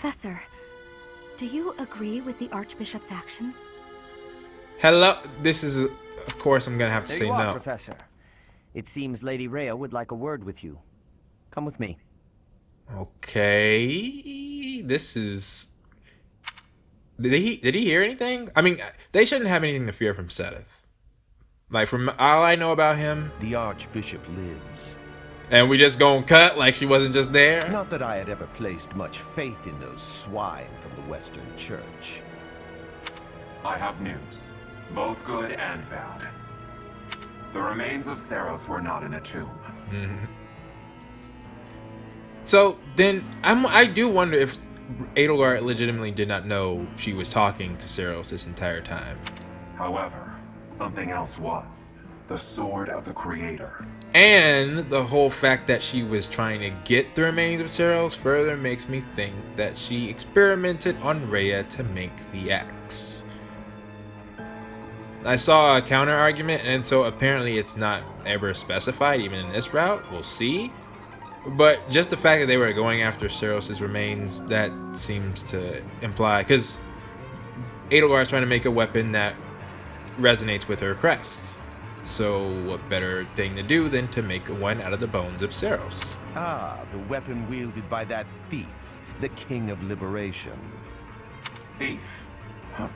Professor, do you agree with the Archbishop's actions? Hello. This is, of course, I'm gonna have to There say you are, no. Professor. It seems Lady Rhea would like a word with you. Come with me. Okay. This is. Did he hear anything? I mean, they shouldn't have anything to fear from Seth. Like, from all I know about him, The Archbishop lives. and we just gonna cut like she wasn't just there. Not that I had ever placed much faith in those swine from the Western Church. I have news, both good and bad. The remains of Saros were not in a tomb. So then, I do wonder if Edelgard legitimately did not know she was talking to Saros this entire time. However, something else was. The Sword of the Creator. And the whole fact that she was trying to get the remains of Saros further makes me think that she experimented on Rhea to make the axe. I saw a counter argument, and so apparently it's not ever specified, even in this route. We'll see. But just the fact that they were going after Saros' remains, that seems to imply, because Edelgard's trying to make a weapon that resonates with her crest. So what better thing to do than to make one out of the bones of Saros? Ah, the weapon wielded by that thief, the King of Liberation. Thief. Huh.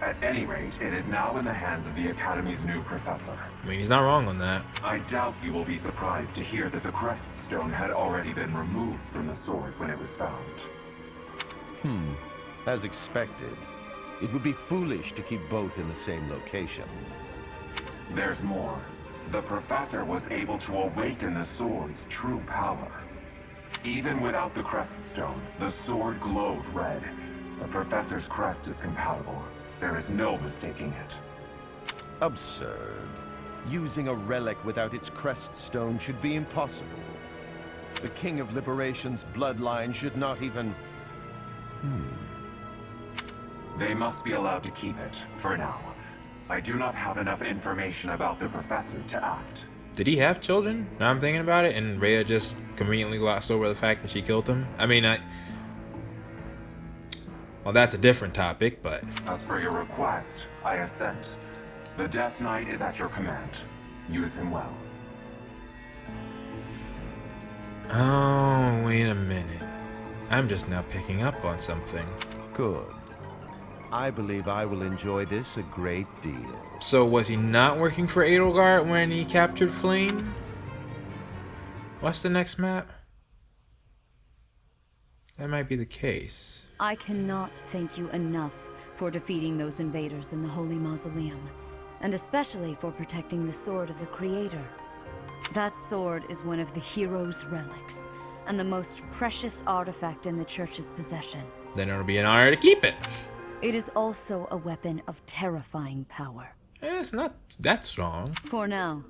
At any rate, it is now in the hands of the Academy's new professor. I mean, he's not wrong on that. I doubt you will be surprised to hear that the crest stone had already been removed from the sword when it was found. As expected. It would be foolish to keep both in the same location. There's more. The professor was able to awaken the sword's true power. Even without the crest stone, the sword glowed red. The professor's crest is compatible. There is no mistaking it. Absurd. Using a relic without its crest stone should be impossible. The King of Liberation's bloodline should not even... They must be allowed to keep it, for now. I do not have enough information about the professor to act. Did he have children? Now I'm thinking about it, and Rhea just conveniently glossed over the fact that she killed them. I mean, well, that's a different topic, but... As for your request, I assent. The Death Knight is at your command. Use him well. Oh, wait a minute. I'm just now picking up on something. Good. I believe I will enjoy this a great deal. So was he not working for Edelgard when he captured Flame? What's the next map? That might be the case. I cannot thank you enough for defeating those invaders in the Holy Mausoleum, and especially for protecting the Sword of the Creator. That sword is one of the hero's relics, and the most precious artifact in the Church's possession. Then it'll be an honor to keep it. It is also a weapon of terrifying power. It's not that strong. For now,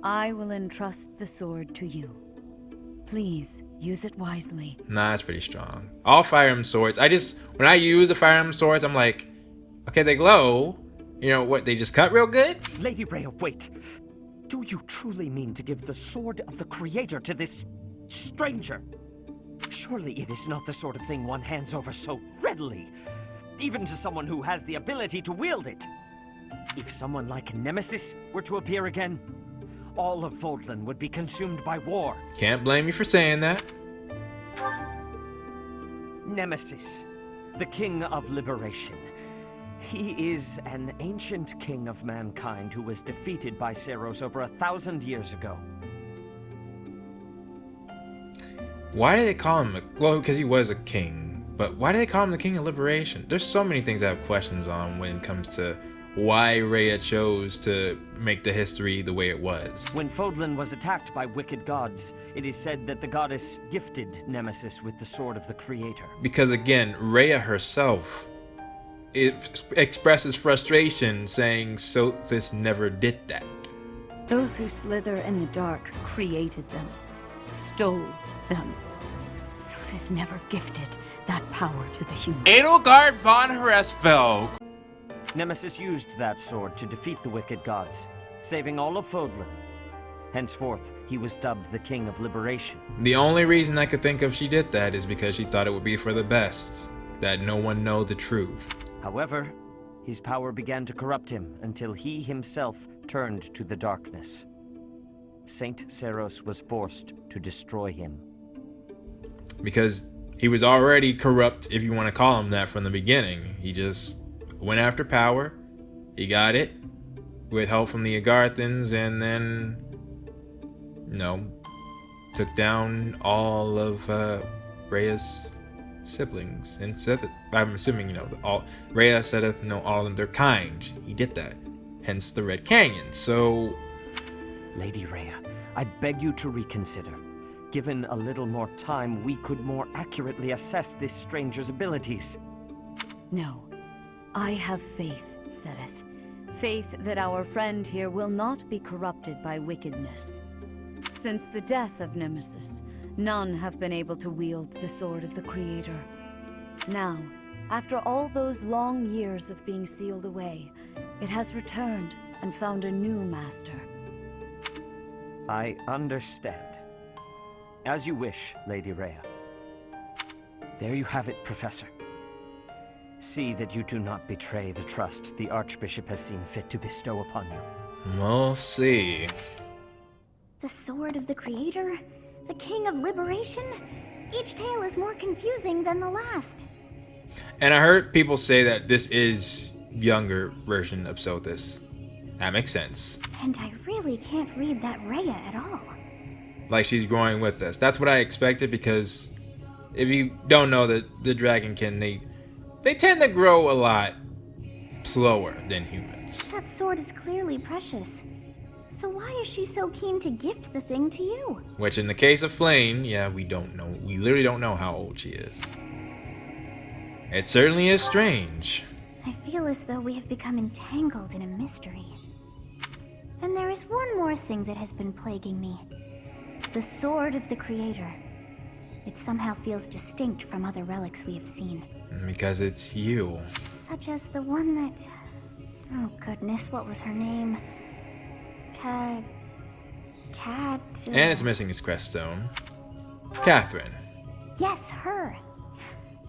I will entrust the sword to you. Please, use it wisely. Nah, it's pretty strong. All Fire Emblem swords, when I use the Fire Emblem swords, I'm like, okay, they glow. You know what, they just cut real good? Lady Rhea, wait. Do you truly mean to give the Sword of the Creator to this stranger? Surely it is not the sort of thing one hands over so readily, even to someone who has the ability to wield it. If someone like Nemesis were to appear again, all of Vodland would be consumed by war. Can't blame you for saying that. Nemesis, the King of Liberation. He is an ancient king of mankind who was defeated by Saros over 1,000 years ago. Why did they call him well, because he was a king. But why do they call him the King of Liberation? There's so many things I have questions on when it comes to why Rhea chose to make the history the way it was. When Vodland was attacked by wicked gods, it is said that the goddess gifted Nemesis with the Sword of the Creator. Because again, Rhea herself expresses frustration, saying Sothis never did that. Those who slither in the dark created them, stole them. Sothis never gifted that power to the humans. Edelgard von Hresfelg. Nemesis used that sword to defeat the wicked gods, saving all of Vodland. Henceforth, he was dubbed the King of Liberation. The only reason I could think of she did that is because she thought it would be for the best, that no one know the truth. However, his power began to corrupt him until he himself turned to the darkness. Saint Seros was forced to destroy him. Because he was already corrupt, if you want to call him that, from the beginning. He just went after power. He got it with help from the EDELGARD'S, and then, took down all of Rhea's siblings. And said that, I'm assuming, all Rhea said it, all of them, they're kind. He did that. Hence the Red Canyon. So, Lady Rhea, I beg you to reconsider. Given a little more time, we could more accurately assess this stranger's abilities. No. I have faith, Seteth. Faith that our friend here will not be corrupted by wickedness. Since the death of Nemesis, none have been able to wield the sword of the Creator. Now, after all those long years of being sealed away, it has returned and found a new master. I understand. As you wish, Lady Rhea. There you have it, Professor. See that you do not betray the trust the Archbishop has seen fit to bestow upon you. we'll see. The sword of the Creator? The King of Liberation? Each tale is more confusing than the last. And I heard people say that this is younger version of Sothis. That makes sense. And I really can't read that Rhea at all. Like she's growing with us. That's what I expected, because if you don't know the Dragonkin, they tend to grow a lot slower than humans. That sword is clearly precious. So why is she so keen to gift the thing to you? Which in the case of Flame, yeah, we don't know. We literally don't know how old she is. It certainly is strange. I feel as though we have become entangled in a mystery. And there is one more thing that has been plaguing me. The sword of the Creator. It somehow feels distinct from other relics we have seen. Because it's you. Such as the one that... Oh goodness, what was her name? Cat... And it's missing his crest stone. Catherine. Yes, her!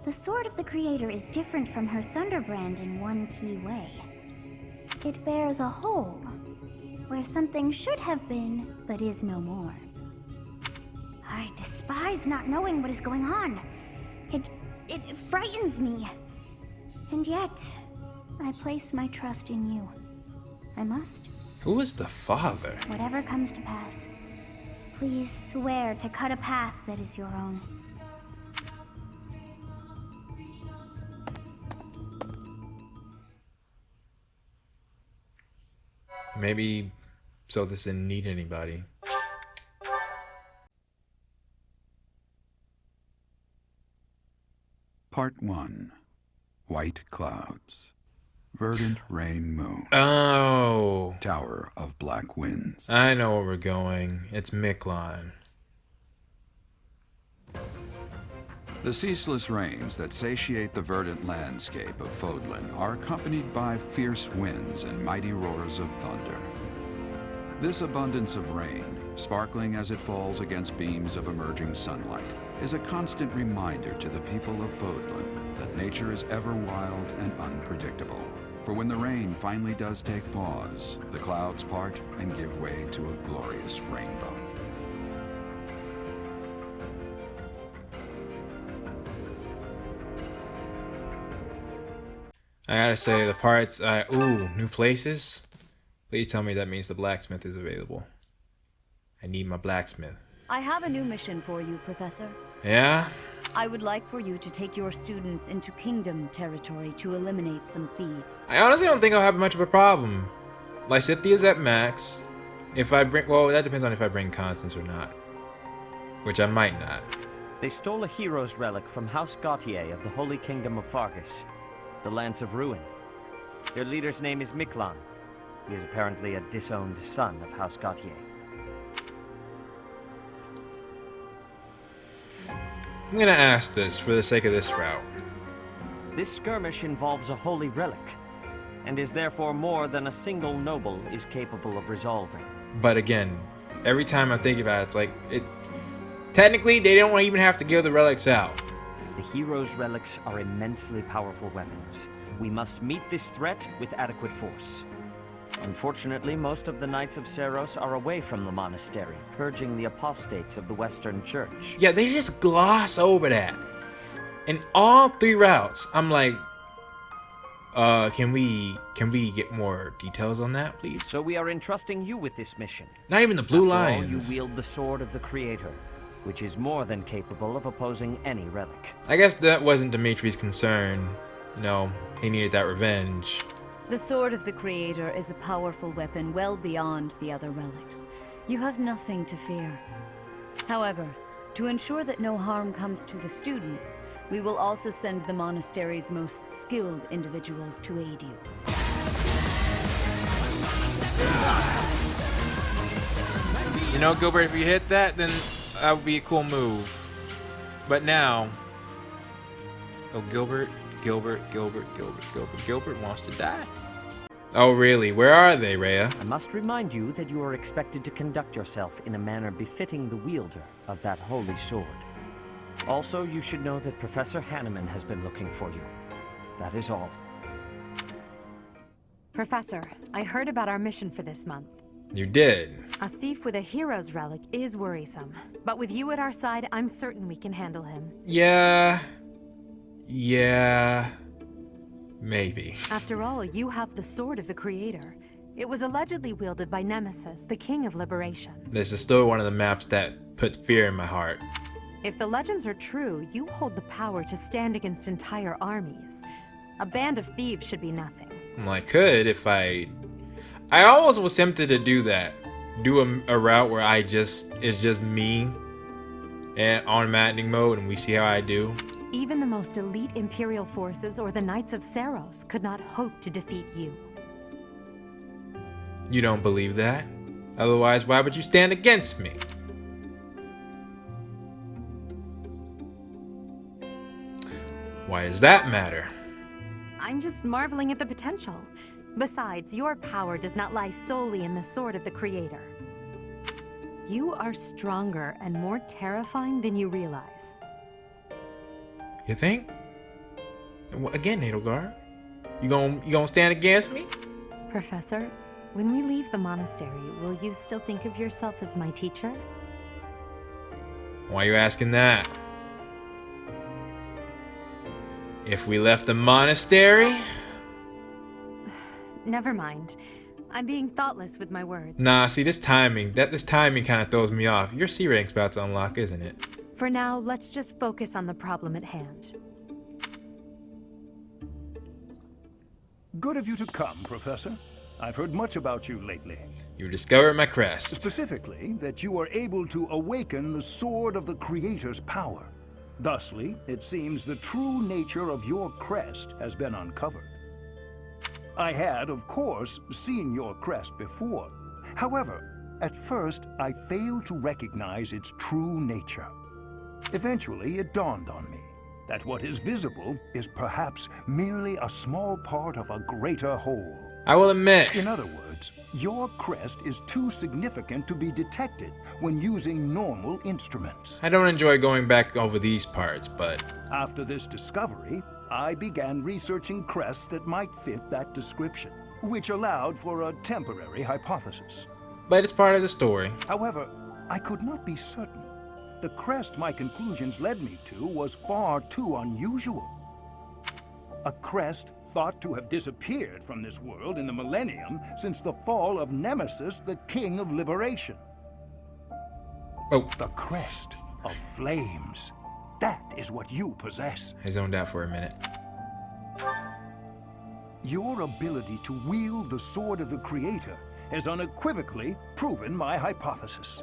The sword of the Creator is different from her Thunderbrand in one key way. It bears a hole, where something should have been, but is no more. I despise not knowing what is going on. It frightens me. And yet, I place my trust in you. I must. Who is the father? Whatever comes to pass, please swear to cut a path that is your own. Maybe Sothis didn't need anybody. Part 1. White Clouds. Verdant Rain Moon. Oh. Tower of Black Winds. I know where we're going. It's Miklon. The ceaseless rains that satiate the verdant landscape of Fodlan are accompanied by fierce winds and mighty roars of thunder. This abundance of rain, sparkling as it falls against beams of emerging sunlight, is a constant reminder to the people of Fodlan that nature is ever wild and unpredictable. For when the rain finally does take pause, the clouds part and give way to a glorious rainbow. I gotta say, the parts ooh, new places? Please tell me that means the blacksmith is available. I need my blacksmith. I have a new mission for you, Professor. Yeah? I would like for you to take your students into Kingdom territory to eliminate some thieves. I honestly don't think I'll have much of a problem. Lysithia's at max. If I bring, well, that depends on if I bring Constance or not. Which I might not. They stole a hero's relic from House Gautier of the Holy Kingdom of Fargus, the Lance of Ruin. Their leader's name is Miklon. He is apparently a disowned son of House Gautier. I'm gonna ask this for the sake of this route. This skirmish involves a holy relic, and is therefore more than a single noble is capable of resolving. But again, Every time I think about it, it's like technically they don't even have to give the relics out. The hero's relics are immensely powerful weapons. We must meet this threat with adequate force. Unfortunately, most of the Knights of Seros are away from the monastery, purging the apostates of the Western Church. Yeah, they just gloss over that. In all 3 routes, I'm like, can we get more details on that, please? So we are entrusting you with this mission. Not even the Blue After all, Lions. you wield the sword of the Creator, which is more than capable of opposing any relic. I guess that wasn't Dimitri's concern. You know, he needed that revenge. The Sword of the Creator is a powerful weapon well beyond the other relics. You have nothing to fear. However, to ensure that no harm comes to the students, we will also send the monastery's most skilled individuals to aid you. You know, Gilbert, if you hit that, then that would be a cool move. But now, oh, Gilbert wants to die. Oh, really? Where are they, Rhea? I must remind you that you are expected to conduct yourself in a manner befitting the wielder of that holy sword. Also, you should know that Professor Hanneman has been looking for you. That is all. Professor, I heard about our mission for this month. You did. A thief with a hero's relic is worrisome, but with you at our side, I'm certain we can handle him. Yeah, maybe. After all, you have the Sword of the Creator. It was allegedly wielded by Nemesis, the King of Liberation. This is still one of the maps that put fear in my heart. If the legends are true, you hold the power to stand against entire armies. A band of thieves should be nothing. Well, I could if I always was tempted to do that. Do a route where it's just me and on maddening mode, and we see how I do. Even the most elite Imperial forces or the Knights of Seros could not hope to defeat you. You don't believe that? Otherwise, why would you stand against me? Why does that matter? I'm just marveling at the potential. Besides, your power does not lie solely in the Sword of the Creator. You are stronger and more terrifying than you realize. You think? Again, Edelgard, you gonna stand against me? Professor, when we leave the monastery, will you still think of yourself as my teacher? Why are you asking that? If we left the monastery? Never mind. I'm being thoughtless with my words. Nah, see, this timing kind of throws me off. Your C rank's about to unlock, isn't it? For now, let's just focus on the problem at hand. Good of you to come, Professor. I've heard much about you lately. You discovered my crest. Specifically, that you are able to awaken the Sword of the Creator's power. Thusly, it seems the true nature of your crest has been uncovered. I had, of course, seen your crest before. However, at first, I failed to recognize its true nature. Eventually, it dawned on me that what is visible is perhaps merely a small part of a greater whole. I will admit. In other words, your crest is too significant to be detected when using normal instruments. I don't enjoy going back over these parts, but... After this discovery, I began researching crests that might fit that description, which allowed for a temporary hypothesis. But it's part of the story. However, I could not be certain. The crest my conclusions led me to was far too unusual. A crest thought to have disappeared from this world in the millennium since the fall of Nemesis, the King of Liberation. Oh. The crest of flames. That is what you possess. I zoned out for a minute. Your ability to wield the Sword of the Creator has unequivocally proven my hypothesis.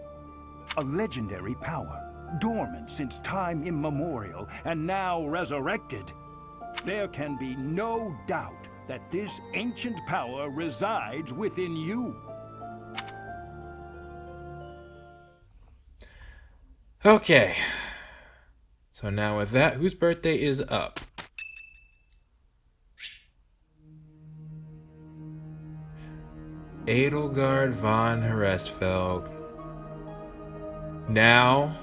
A legendary power, dormant since time immemorial, and now resurrected. There can be no doubt that this ancient power resides within you. Okay. So now with that, whose birthday is up? Edelgard von Herestfeld. Now,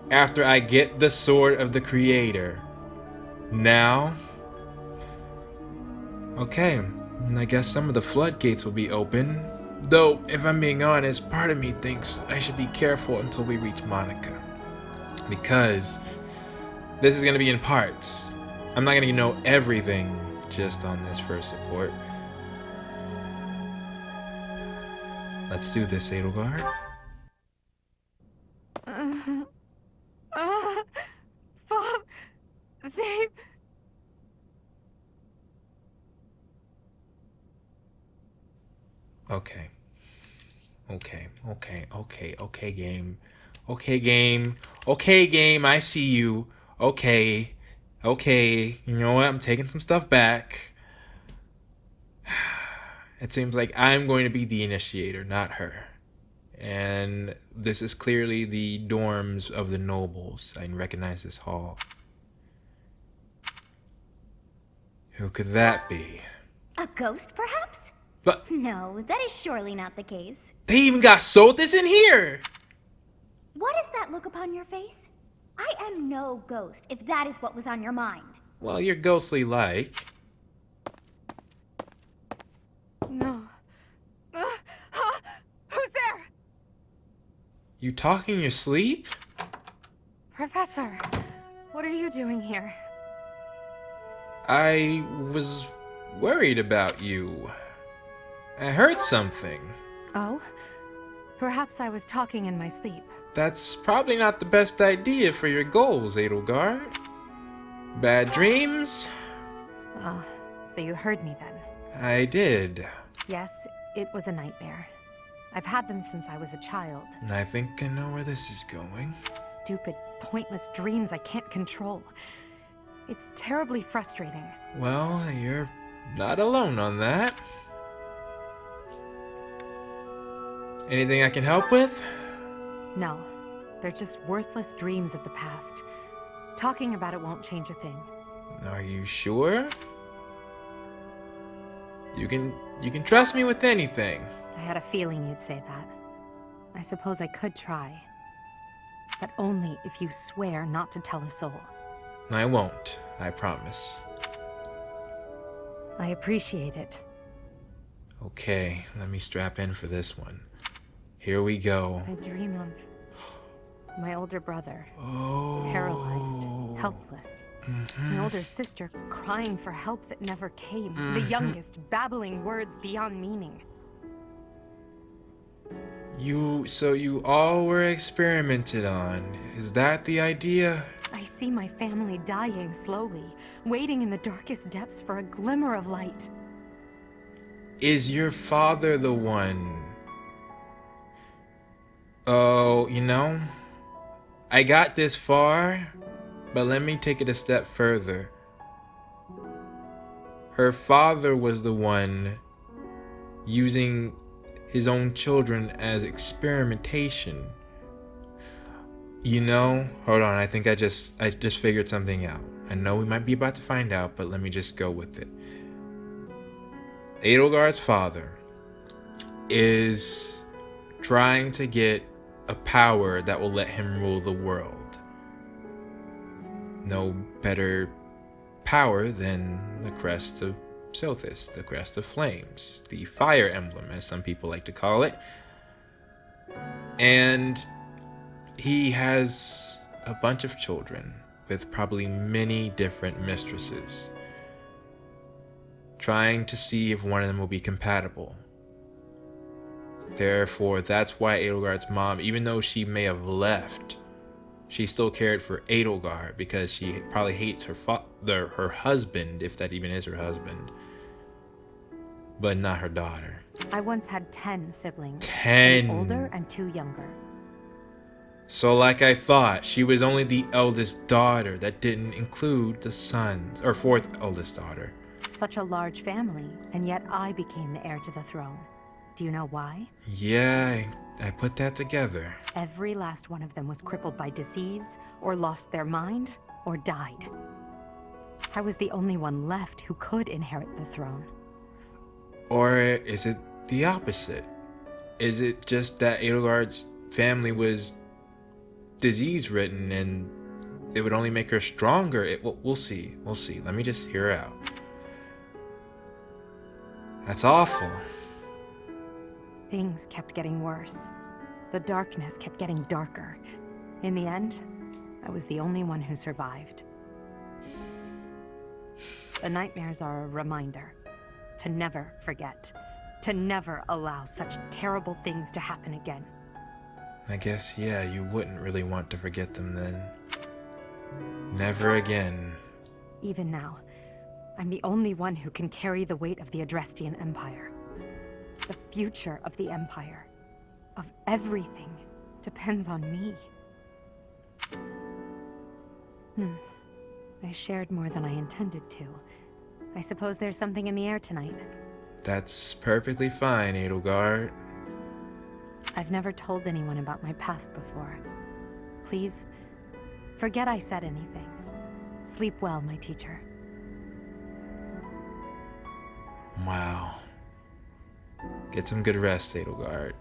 after I get the sword of the Creator, now, okay, I guess some of the floodgates will be open. Though, if I'm being honest, part of me thinks I should be careful until we reach Monica. Because this is going to be in parts. I'm not going to know everything just on this first support. Let's do this, Edelgard. Save. Okay, game. Okay, game, I see you. Okay, you know what? I'm taking some stuff back. It seems like I'm going to be the initiator, not her. And this is clearly the dorms of the nobles. I recognize this hall. Who could that be? A ghost, perhaps? But No, that is surely not the case. they even got Soltis in here! What is that look upon your face? I am no ghost, if that is what was on your mind. Well, you're ghostly like. No. Who's there? You talk in your sleep? Professor, what are you doing here? I was worried about you. I heard something. Oh? Perhaps I was talking in my sleep. That's probably not the best idea for your goals, Edelgard. Bad dreams? Ah, so you heard me then. I did. Yes, it was a nightmare. I've had them since I was a child. I think I know where this is going. Stupid, pointless dreams I can't control. It's terribly frustrating. Well, you're not alone on that. Anything I can help with? No, they're just worthless dreams of the past. Talking about it won't change a thing. Are you sure? You can trust me with anything. I had a feeling you'd say that. I suppose I could try. But only if you swear not to tell a soul. I won't, I promise. I appreciate it. Okay, let me strap in for this one. Here we go. I dream of my older brother, Oh. paralyzed, helpless. My older sister crying for help that never came. The youngest babbling words beyond meaning. So you all were experimented on. Is that the idea? I see my family dying slowly, waiting in the darkest depths for a glimmer of light. Is your father the one? Oh, you know, I got this far, but let me take it a step further. Her father was the one using his own children as experimentation. You know, hold on, I think I just figured something out. I know we might be about to find out, but let me just go with it. Edelgard's father is trying to get a power that will let him rule the world. No better power than the crest of Sothis, the crest of flames, the fire emblem, as some people like to call it. And he has a bunch of children with probably many different mistresses, trying to see if one of them will be compatible. Therefore, that's why Edelgard's mom, even though she may have left, she still cared for Edelgard because she probably hates her husband, if that even is her husband, but not her daughter. I once had 10 siblings. 10. 2 older and 2 younger. So like I thought, she was only the eldest daughter. That didn't include the sons, or 4th eldest daughter. Such a large family, and yet I became the heir to the throne. Do you know why? Yeah, I put that together. Every last one of them was crippled by disease, or lost their mind, or died. I was the only one left who could inherit the throne. Or is it the opposite? Is it just that Edelgard's family was disease-ridden and it would only make her stronger. We'll see. We'll see. Let me just hear her out. That's awful. Things kept getting worse. The darkness kept getting darker. In the end, I was the only one who survived. The nightmares are a reminder to never forget, to never allow such terrible things to happen again. I guess, yeah, you wouldn't really want to forget them then. Never again. Even now, I'm the only one who can carry the weight of the Adrestian Empire. The future of the Empire, of everything, depends on me. I shared more than I intended to. I suppose there's something in the air tonight. That's perfectly fine, Edelgard. I've never told anyone about my past before. Please, forget I said anything. Sleep well, my teacher. Wow. Get some good rest, Edelgard.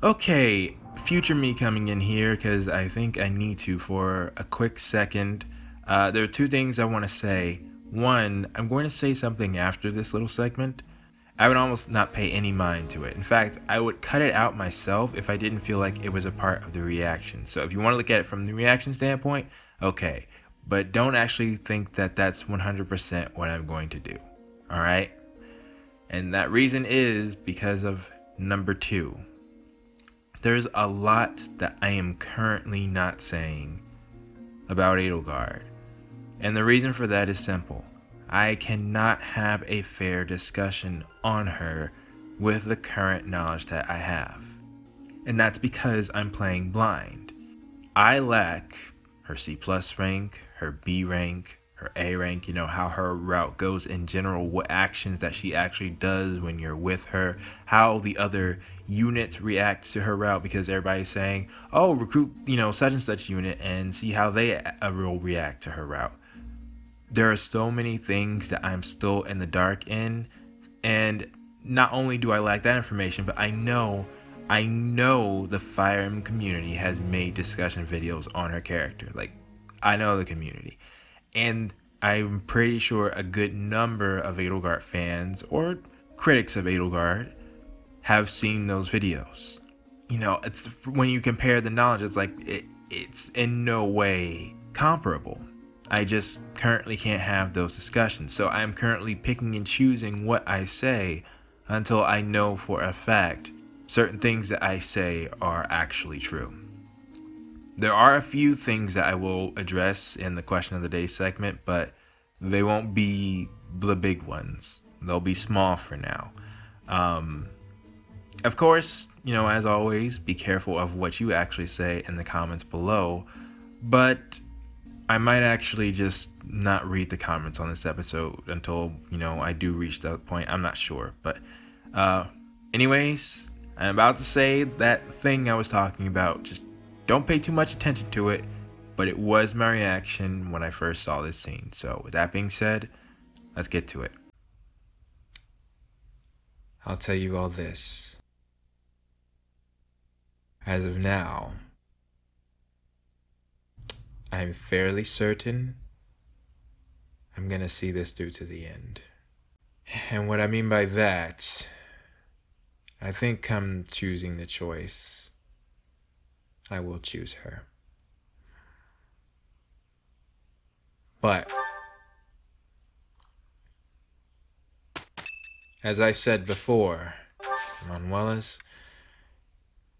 Okay, future me coming in here because I think I need to for a quick second. There are two things I want to say. One, I'm going to say something after this little segment. I would almost not pay any mind to it. In fact, I would cut it out myself if I didn't feel like it was a part of the reaction. So if you want to look at it from the reaction standpoint, okay. But don't actually think that that's 100% what I'm going to do. Alright? And that reason is because of number 2. There's a lot that I am currently not saying about Edelgard. And the reason for that is simple. I cannot have a fair discussion on her with the current knowledge that I have. And that's because I'm playing blind. I lack her C+ rank, her B rank, her A rank, how her route goes in general, what actions that she actually does when you're with her, how the other units react to her route, because everybody's saying, oh, recruit, such and such unit and see how they will react to her route. There are so many things that I'm still in the dark in, and not only do I lack that information, but I know the Fire Emblem community has made discussion videos on her character. Like, I know the community. And I'm pretty sure a good number of Edelgard fans or critics of Edelgard have seen those videos. It's when you compare the knowledge, it's like it's in no way comparable. I just currently can't have those discussions. So I'm currently picking and choosing what I say until I know for a fact certain things that I say are actually true. There are a few things that I will address in the question of the day segment, but they won't be the big ones. They'll be small for now. Of course, as always, be careful of what you actually say in the comments below, but I might actually just not read the comments on this episode until, I do reach that point. I'm not sure, but anyways, I'm about to say that thing I was talking about. Just don't pay too much attention to it, but it was my reaction when I first saw this scene. So with that being said, let's get to it. I'll tell you all this. As of now, I'm fairly certain I'm gonna see this through to the end. And what I mean by that, I think come choosing the choice, I will choose her. But as I said before, Manuela's,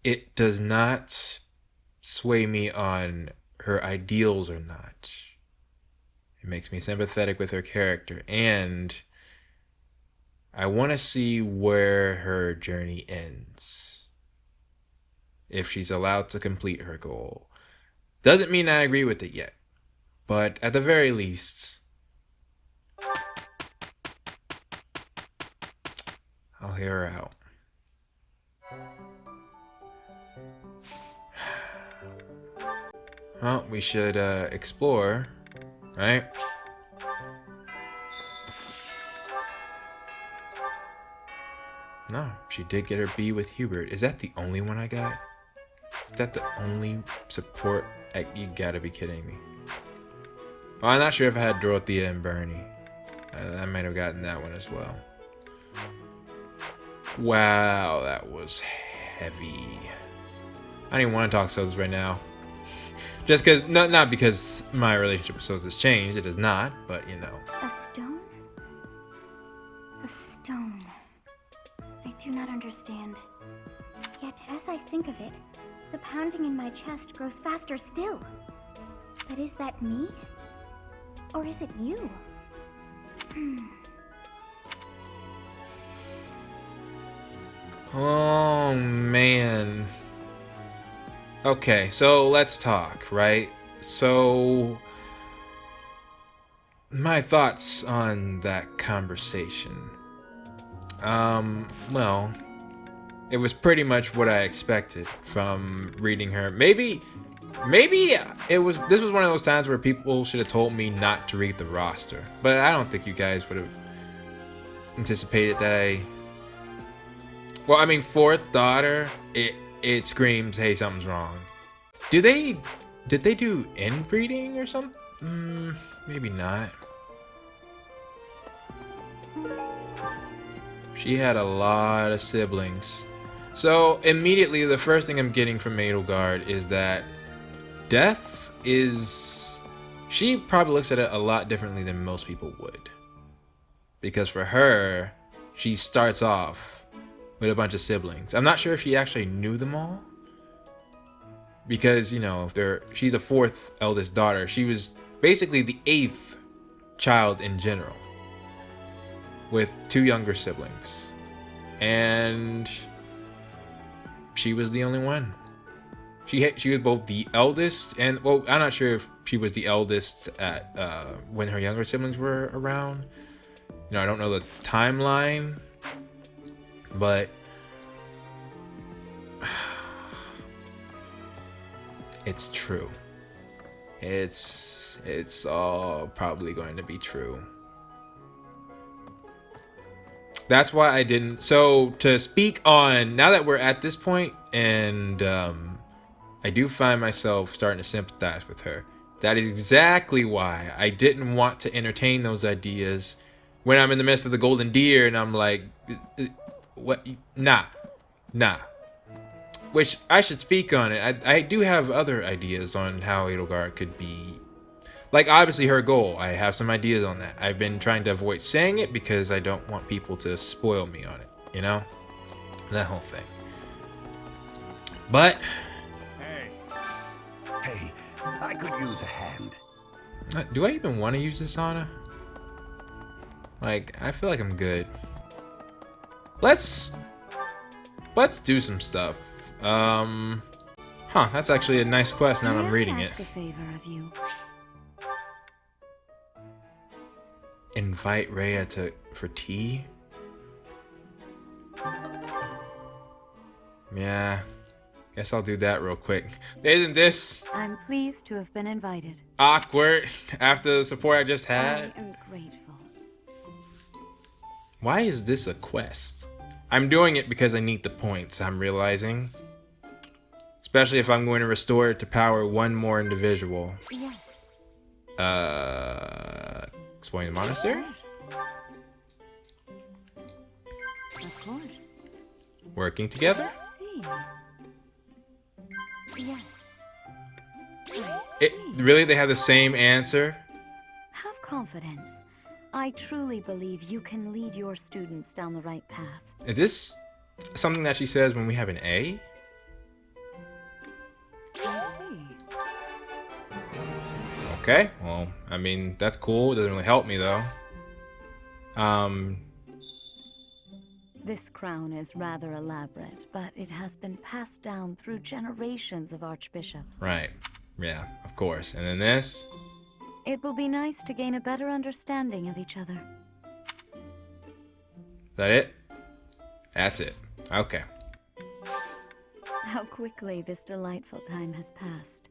it does not sway me on her ideals or not. It makes me sympathetic with her character, and I want to see where her journey ends. If she's allowed to complete her goal. Doesn't mean I agree with it yet, but at the very least, I'll hear her out. Well, we should explore right? No, she did get her B with Hubert. Is that the only one I got? Is that the only support? You gotta be kidding me. Well, I'm not sure if I had Dorothea and Bernie. I might have gotten that one as well. Wow, that was heavy. I don't even want to talk Sothis right now. Just because, not because my relationship with Sothis has changed. It has not, but you know. A stone? A stone. I do not understand. Yet, as I think of it, the pounding in my chest grows faster still. But is that me? Or is it you? Oh, man. Okay, so let's talk, right? So, my thoughts on that conversation. Well, it was pretty much what I expected from reading her. Maybe this was one of those times where people should have told me not to read the roster. But I don't think you guys would have anticipated that well, I mean, fourth daughter, it screams, hey, something's wrong. Did they do inbreeding or something? Maybe not. She had a lot of siblings. So immediately the first thing I'm getting from Edelgard is that death is... She probably looks at it a lot differently than most people would. Because for her, she starts off with a bunch of siblings. I'm not sure if she actually knew them all. Because, you know, she's the fourth eldest daughter. She was basically the eighth child in general, with two younger siblings. And she was the only one. She was both the eldest and, well, I'm not sure if she was the eldest at when her younger siblings were around. You know, I don't know the timeline, but it's true. It's all probably going to be true. That's why I didn't. So to speak on, now that we're at this point, and I do find myself starting to sympathize with her. That is exactly why I didn't want to entertain those ideas when I'm in the midst of the Golden Deer and I'm like, what? Nah. Which I should speak on it. I do have other ideas on how Edelgard could be. Like, obviously her goal. I have some ideas on that. I've been trying to avoid saying it because I don't want people to spoil me on it. You know? That whole thing. But... Hey, I could use a hand. Do I even want to use this sauna? Like, I feel like I'm good. Let's do some stuff. That's actually a nice quest now that I'm reading it. Ask a favor of you. Invite Rhea for tea? Yeah. Guess I'll do that real quick. Isn't this I'm pleased to have been invited. awkward after the support I just had? I am grateful. Why is this a quest? I'm doing it because I need the points, I'm realizing. Especially if I'm going to restore it to power one more individual. Yes. Exploring the monastery? Of course. Working together? I see. Yes. I see. Really, they have the same answer? Have confidence. I truly believe you can lead your students down the right path. Is this something that she says when we have an A? I see. Okay, well, I mean, that's cool. It doesn't really help me, though. This crown is rather elaborate, but it has been passed down through generations of archbishops. Right. Yeah, of course. And then this? It will be nice to gain a better understanding of each other. Is that it? That's it. Okay. How quickly this delightful time has passed.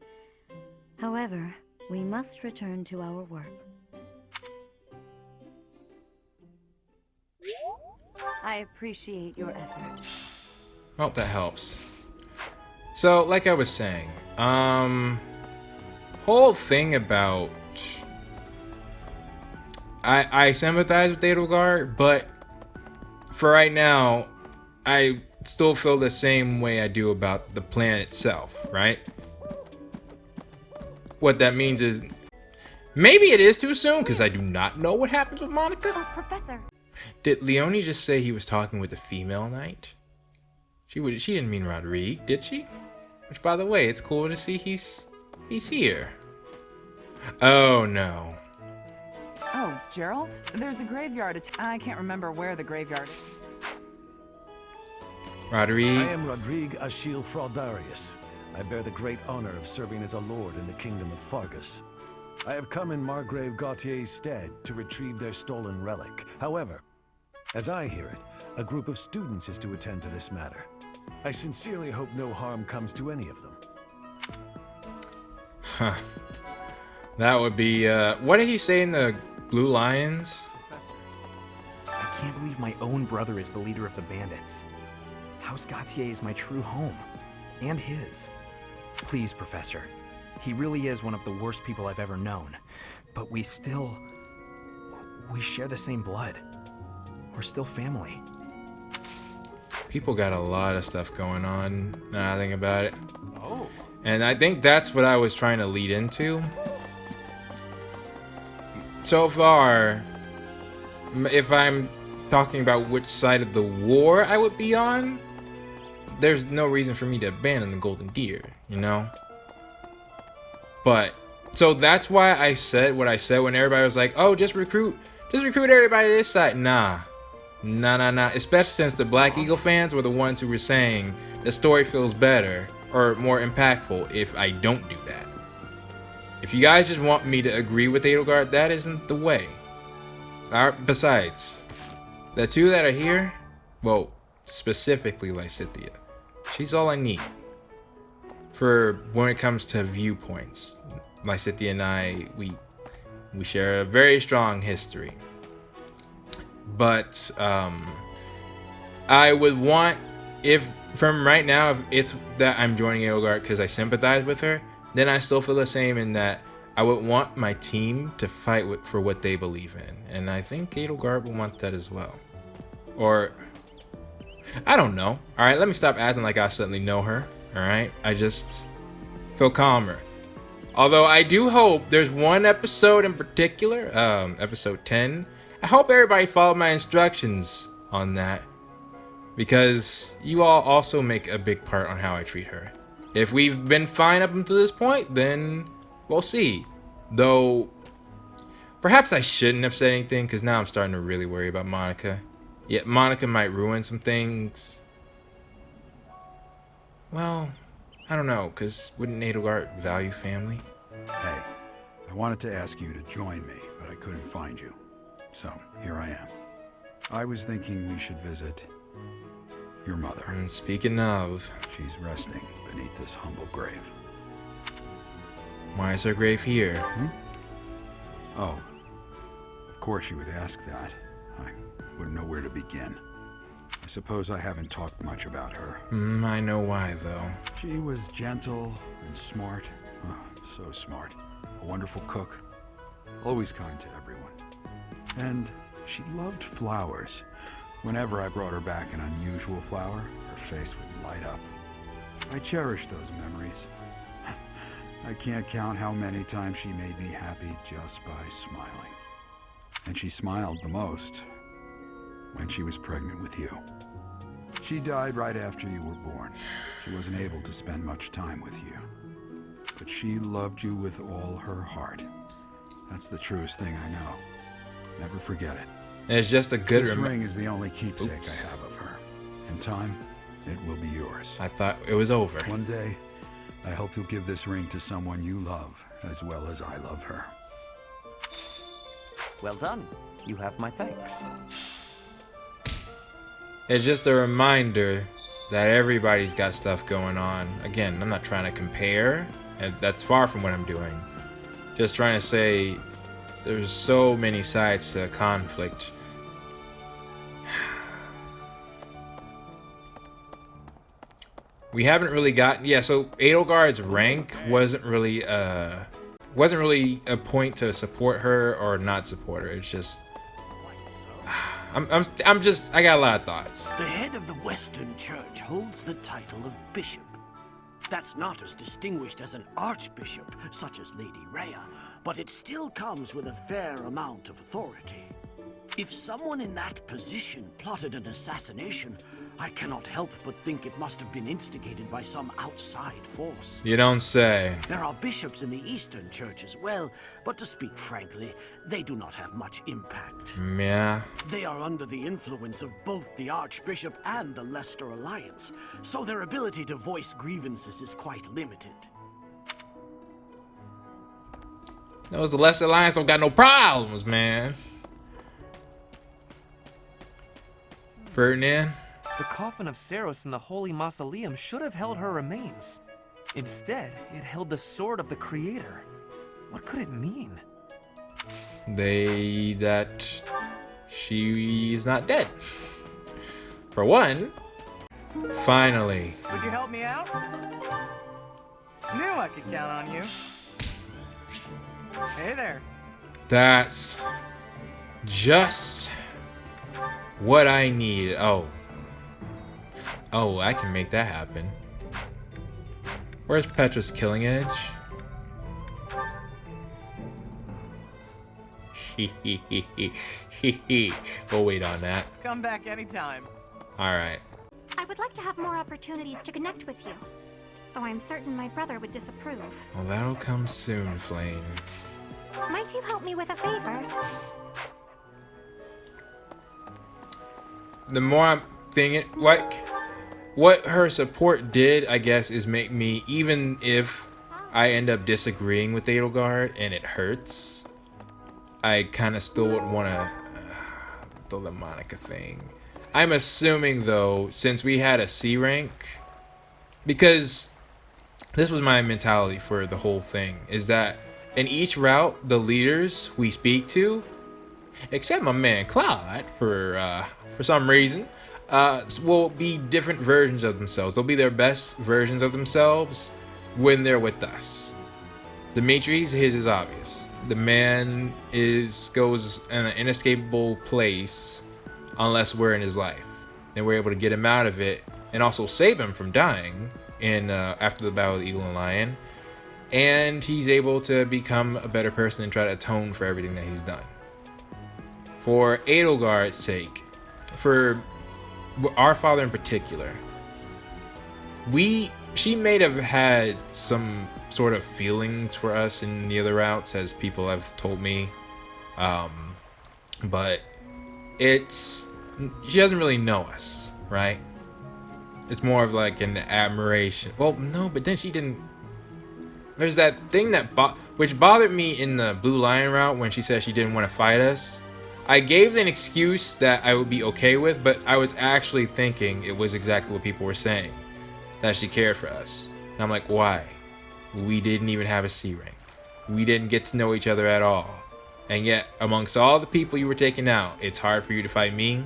However, We must return to our work. I appreciate your effort. Oh, that helps. So, like I was saying, whole thing about I sympathize with Edelgard, but for right now, I still feel the same way I do about the plan itself, right? What that means is maybe it is too soon because I do not know what happens with Monica. Oh, Professor. Did Leonie just say he was talking with a female knight? She didn't mean Rodrigue, did she? Which, by the way, it's cool to see he's here. Oh no. Oh, Gerald? There's a graveyard. I can't remember where the graveyard is. Rodrigue. I am Rodrigue Achille Fraudarius. I bear the great honor of serving as a lord in the kingdom of Fargus. I have come in Margrave Gautier's stead to retrieve their stolen relic. However, as I hear it, a group of students is to attend to this matter. I sincerely hope no harm comes to any of them. Huh. That would be, what did he say in the Blue Lions? Professor, I can't believe my own brother is the leader of the bandits. House Gautier is my true home. And his. Please, Professor. He really is one of the worst people I've ever known. But we share the same blood. We're still family. People got a lot of stuff going on, now I think about it. Oh. And I think that's what I was trying to lead into. So far, if I'm talking about which side of the war I would be on, there's no reason for me to abandon the Golden Deer, you know? But, so that's why I said what I said when everybody was like, oh, just recruit everybody to this side. Nah. Especially since the Black Eagle fans were the ones who were saying the story feels better or more impactful if I don't do that. If you guys just want me to agree with Edelgard, that isn't the way. Besides, the two that are here, well, specifically Lysithea, she's all I need for when it comes to viewpoints. Lysithea and I, we share a very strong history. But I would want, if from right now, if it's that I'm joining Edelgard because I sympathize with her, then I still feel the same in that I would want my team to fight for what they believe in. And I think Edelgard would want that as well. Or, I don't know. Alright, let me stop acting like I suddenly know her. Alright, I just feel calmer. Although I do hope there's one episode in particular, episode 10. I hope everybody followed my instructions on that. Because you all also make a big part on how I treat her. If we've been fine up until this point, then we'll see. Though, perhaps I shouldn't have said anything because now I'm starting to really worry about Monica. Yet Monica might ruin some things. Well, I don't know, because wouldn't Edelgard value family? Hey, I wanted to ask you to join me, but I couldn't find you. So, here I am. I was thinking we should visit your mother. And speaking of, she's resting beneath this humble grave. Why is her grave here? Oh, of course you would ask that. I wouldn't know where to begin. I suppose I haven't talked much about her. I know why, though. She was gentle and smart. Oh, so smart. A wonderful cook. Always kind to everyone. And she loved flowers. Whenever I brought her back an unusual flower, her face would light up. I cherish those memories. I can't count how many times she made me happy just by smiling. And she smiled the most when she was pregnant with you. She died right after you were born. She wasn't able to spend much time with you. But she loved you with all her heart. That's the truest thing I know. Never forget it. It's just a good This ring is the only keepsake I have of her. In time, it will be yours. I thought it was over. One day, I hope you'll give this ring to someone you love, as well as I love her. Well done. You have my thanks. It's just a reminder that everybody's got stuff going on. Again, I'm not trying to compare, and that's far from what I'm doing. Just trying to say there's so many sides to conflict. We haven't really gotten, yeah, so Edelgard's rank wasn't really a point to support her or not support her. It's just I got a lot of thoughts. The head of the Western Church holds the title of bishop. That's not as distinguished as an archbishop, such as Lady Rhea, but it still comes with a fair amount of authority. If someone in that position plotted an assassination, I cannot help but think it must have been instigated by some outside force. You don't say. There are bishops in the Eastern Church as well, but to speak frankly, they do not have much impact. Yeah. They are under the influence of both the Archbishop and the Leicester Alliance, so their ability to voice grievances is quite limited. Those the Leicester Alliance don't got no problems, man. Ferdinand? The coffin of Saros in the Holy Mausoleum should have held her remains. Instead, it held the sword of the Creator. What could it mean? That she's not dead. For one, finally. Would you help me out? Knew I could count on you. Hey there. That's just what I need. Oh, I can make that happen. Where's Petra's killing edge? We'll wait on that. Come back anytime. Alright. I would like to have more opportunities to connect with you, though I'm certain my brother would disapprove. Well, that'll come soon, Flame. Might you help me with a favor? The more I'm thinking, what her support did, I guess, is make me, even if I end up disagreeing with Edelgard and it hurts, I kind of still would want to the Monica thing. I'm assuming, though, since we had a C rank, because this was my mentality for the whole thing, is that in each route, the leaders we speak to, except my man Claude, for some reason, will be different versions of themselves. They'll be their best versions of themselves when they're with us. Dimitri's, his is obvious. The man goes in an inescapable place unless we're in his life, and we're able to get him out of it and also save him from dying after the battle of the Eagle and Lion. And he's able to become a better person and try to atone for everything that he's done. For Edelgard's sake, for our father in particular, she may have had some sort of feelings for us in the other routes, as people have told me, but she doesn't really know us, right? It's more of like an admiration. Well, no, but then she didn't. There's that thing which bothered me in the Blue Lion route when she said she didn't want to fight us. I gave an excuse that I would be okay with, but I was actually thinking it was exactly what people were saying, that she cared for us. And I'm like, why? We didn't even have a C rank. We didn't get to know each other at all. And yet, amongst all the people you were taking out, it's hard for you to fight me?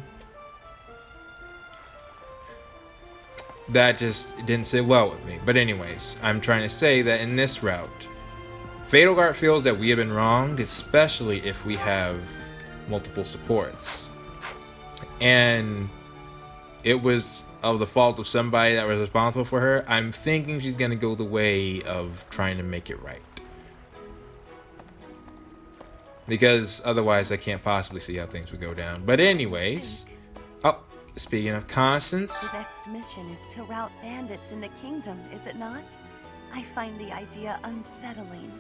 That just didn't sit well with me. But anyways, I'm trying to say that in this route, Edelgard feels that we have been wronged, especially if we have multiple supports, and it was of the fault of somebody that was responsible for her. I'm thinking she's gonna go the way of trying to make it right, because otherwise I can't possibly see how things would go down. But anyways, speaking of Constance, the next mission is to rout bandits in the kingdom, is it not? I find the idea unsettling.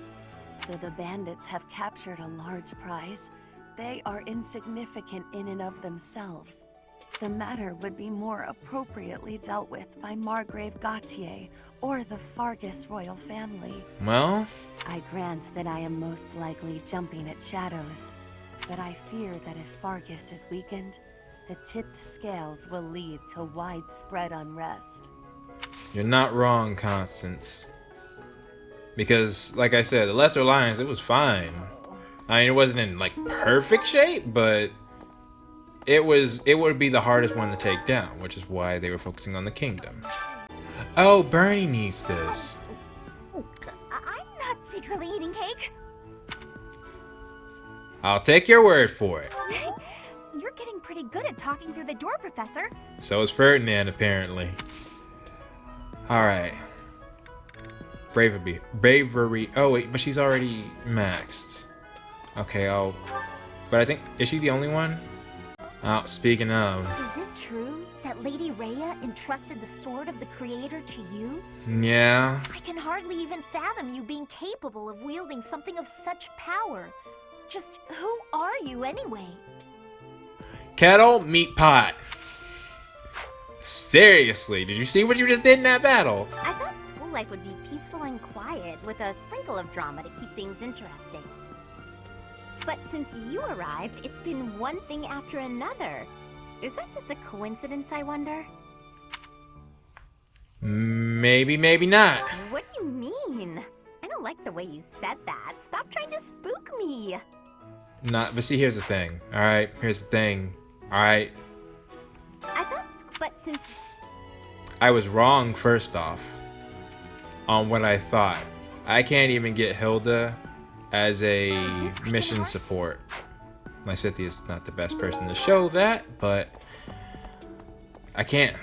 Though the bandits have captured a large prize, they are insignificant in and of themselves. The matter would be more appropriately dealt with by Margrave Gautier or the Fargus royal family. Well, I grant that I am most likely jumping at shadows, but I fear that if Fargus is weakened, the tipped scales will lead to widespread unrest. You're not wrong, Constance. Because, like I said, the Lesser Alliance, it was fine. I mean, it wasn't in, like, perfect shape, but it would be the hardest one to take down, which is why they were focusing on the kingdom. Oh, Bernie needs this. I'm not secretly eating cake. I'll take your word for it. You're getting pretty good at talking through the door, Professor. So is Ferdinand, apparently. Alright. Bravery. Oh, wait, but she's already maxed. Okay, but I think, is she the only one? Oh, speaking of. Is it true that Lady Rhea entrusted the sword of the Creator to you? Yeah. I can hardly even fathom you being capable of wielding something of such power. Just who are you anyway? Kettle, meat pot. Seriously, did you see what you just did in that battle? I thought school life would be peaceful and quiet, with a sprinkle of drama to keep things interesting. But since you arrived, it's been one thing after another. Is that just a coincidence, I wonder? Maybe, maybe not. What do you mean? I don't like the way you said that. Stop trying to spook me. But see, here's the thing. Alright, here's the thing. Alright. I thought, but since... I was wrong, first off, on what I thought. I can't even get Hilda as a mission support. My Cynthia is not the best person to show that, but I can't.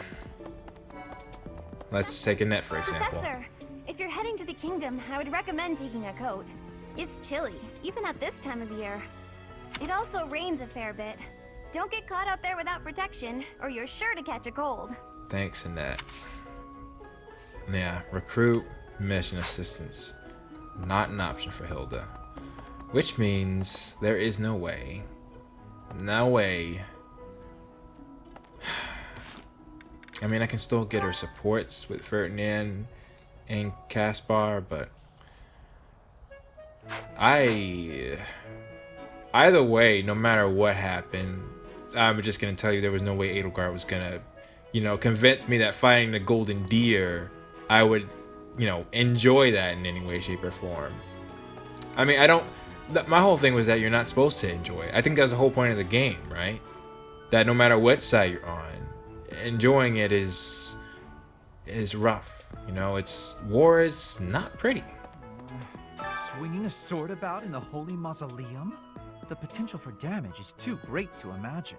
Let's take Annette, for example. Professor, if you're heading to the kingdom, I would recommend taking a coat. It's chilly, even at this time of year. It also rains a fair bit. Don't get caught out there without protection, or you're sure to catch a cold. Thanks, Annette. Yeah, recruit mission assistants. Not an option for Hilda. Which means there is no way. No way. I mean, I can still get her supports with Ferdinand and Caspar, but either way, no matter what happened, I'm just gonna tell you there was no way Edelgard was gonna, convince me that fighting the Golden Deer, I would, enjoy that in any way, shape, or form. I mean, my whole thing was that you're not supposed to enjoy it. I think that's the whole point of the game, right? That no matter what side you're on, enjoying it is rough. War is not pretty. Swinging a sword about in the holy mausoleum? The potential for damage is too great to imagine.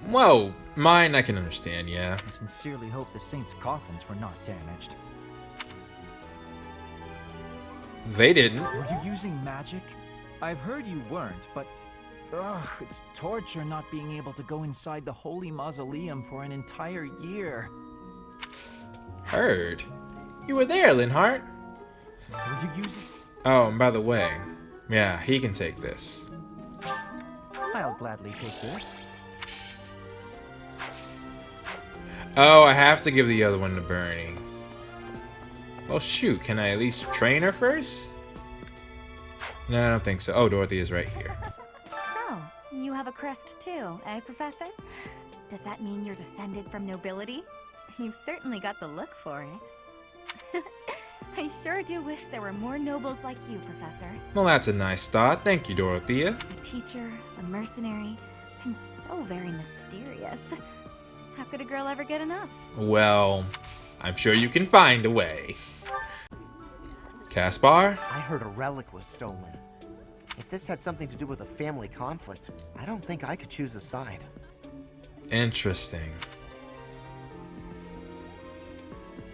Well, mine I can understand, yeah. I sincerely hope the saints' coffins were not damaged. They didn't. Were you using magic? I've heard you weren't, but it's torture not being able to go inside the holy mausoleum for an entire year. Heard? You were there, Linhart. Were you using... Oh, and by the way, yeah, he can take this. I'll gladly take this. Oh, I have to give the other one to Bernie. Well, shoot, can I at least train her first? No, I don't think so. Oh, Dorothy is right here. So, you have a crest too, eh, Professor? Does that mean you're descended from nobility? You've certainly got the look for it. I sure do wish there were more nobles like you, Professor. Well, that's a nice thought. Thank you, Dorothea. A teacher, a mercenary, and so very mysterious. How could a girl ever get enough? Well, I'm sure you can find a way. Caspar? I heard a relic was stolen. If this had something to do with a family conflict, I don't think I could choose a side. Interesting.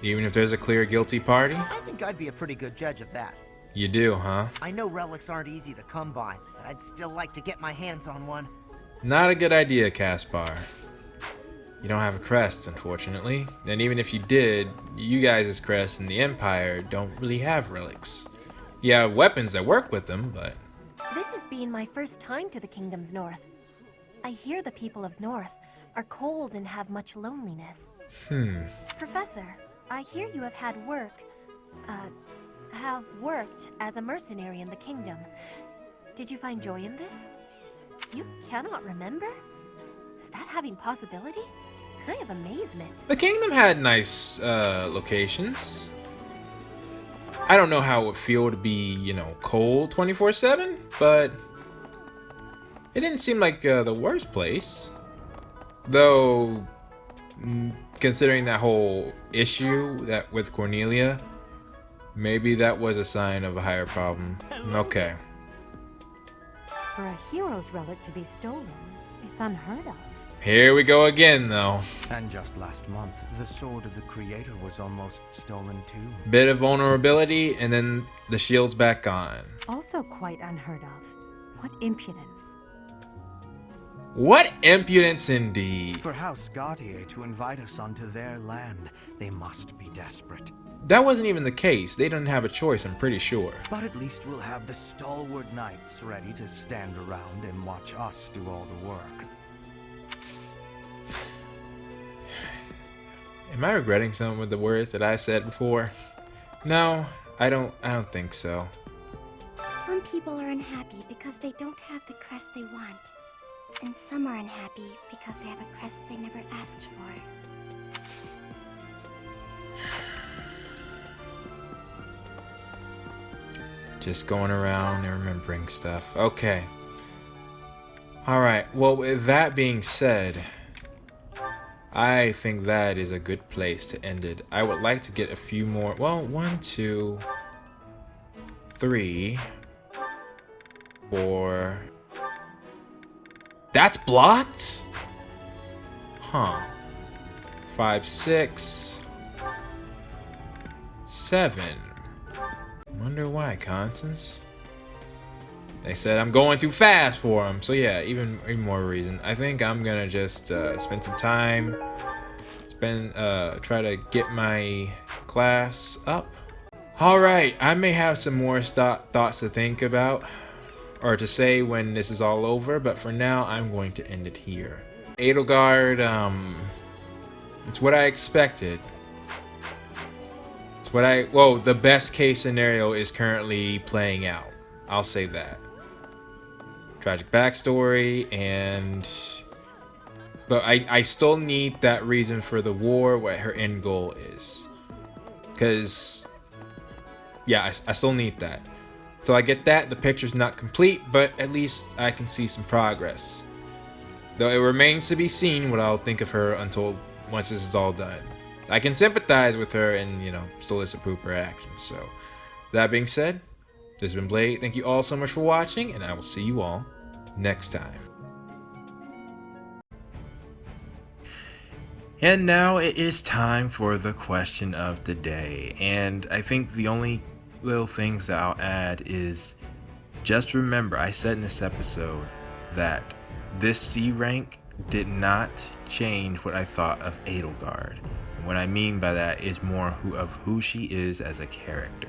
Even if there's a clear guilty party? I think I'd be a pretty good judge of that. You do, huh? I know relics aren't easy to come by, but I'd still like to get my hands on one. Not a good idea, Caspar. You don't have a crest, unfortunately. And even if you did, you guys' crest and the Empire don't really have relics. You have weapons that work with them, but... This has been my first time to the Kingdom's North. I hear the people of North are cold and have much loneliness. Professor, I hear you have worked as a mercenary in the Kingdom. Did you find joy in this? You cannot remember? Is that having possibility? I have amazement. The Kingdom had nice locations. I don't know how it would feel to be, you know, cold 24/7, but it didn't seem like the worst place. Though, considering that whole issue that with Cornelia, maybe that was a sign of a higher problem. Okay. For a hero's relic to be stolen, it's unheard of. Here we go again, though. And just last month, the sword of the Creator was almost stolen too. Bit of vulnerability, and then the shield's back on. Also quite unheard of. What impudence. What impudence indeed. For House Gautier to invite us onto their land, they must be desperate. That wasn't even the case. They didn't have a choice, I'm pretty sure. But at least we'll have the stalwart knights ready to stand around and watch us do all the work. Am I regretting some of the words that I said before? No, I don't think so. Some people are unhappy because they don't have the crest they want. And some are unhappy because they have a crest they never asked for. Just going around and remembering stuff. Okay. Alright, well, with that being said, I think that is a good place to end it. I would like to get a few more. Well, 1, 2, 3, 4. That's blocked? Huh. 5, 6, 7. Wonder why, Constance? They said I'm going too fast for them. So yeah, even more reason. I think I'm gonna just spend some time, try to get my class up. All right, I may have some more thoughts to think about or to say when this is all over, but for now I'm going to end it here. Edelgard, it's what I expected. It's what the best case scenario is currently playing out. I'll say that. Tragic backstory, but I still need that reason for the war, what her end goal is. Because, yeah, I still need that. Till I get that, the picture's not complete, but at least I can see some progress. Though it remains to be seen what I'll think of her once this is all done. I can sympathize with her and, you know, still disapprove her actions. So, that being said, this has been Blade. Thank you all so much for watching, and I will see you all next time. And now it is time for the question of the day. And I think the only little things that I'll add is just remember, I said in this episode that this C rank did not change what I thought of Edelgard. And what I mean by that is more of who she is as a character.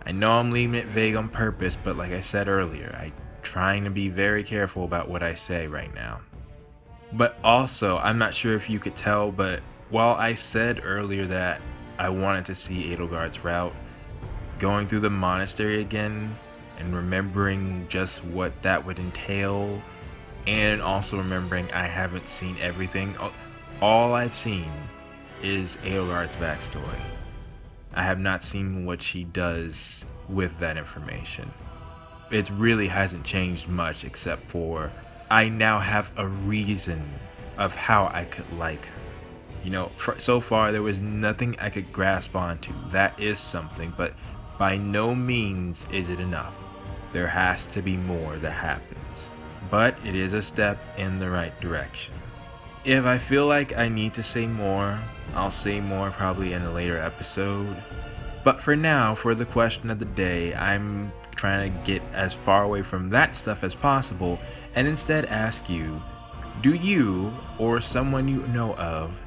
I know I'm leaving it vague on purpose, but like I said earlier, I'm trying to be very careful about what I say right now. But also, I'm not sure if you could tell, but while I said earlier that I wanted to see Edelgard's route, going through the monastery again and remembering just what that would entail, and also remembering I haven't seen everything. All I've seen is Edelgard's backstory. I have not seen what she does with that information. It really hasn't changed much, except for I now have a reason of how I could like her. You know, so far there was nothing I could grasp onto. That is something, but by no means is it enough. There has to be more that happens. But it is a step in the right direction. If I feel like I need to say more, I'll say more probably in a later episode. But for now, for the question of the day, I'm trying to get as far away from that stuff as possible and instead ask you, do you or someone you know of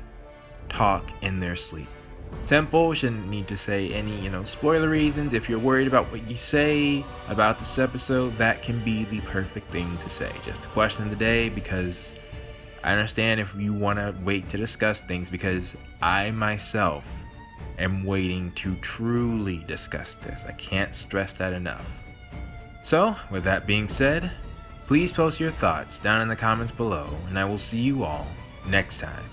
talk in their sleep? Simple, shouldn't need to say any, spoiler reasons. If you're worried about what you say about this episode, that can be the perfect thing to say. Just a question of the day, because I understand if you want to wait to discuss things, because I myself am waiting to truly discuss this. I can't stress that enough. So, with that being said, please post your thoughts down in the comments below, and I will see you all next time.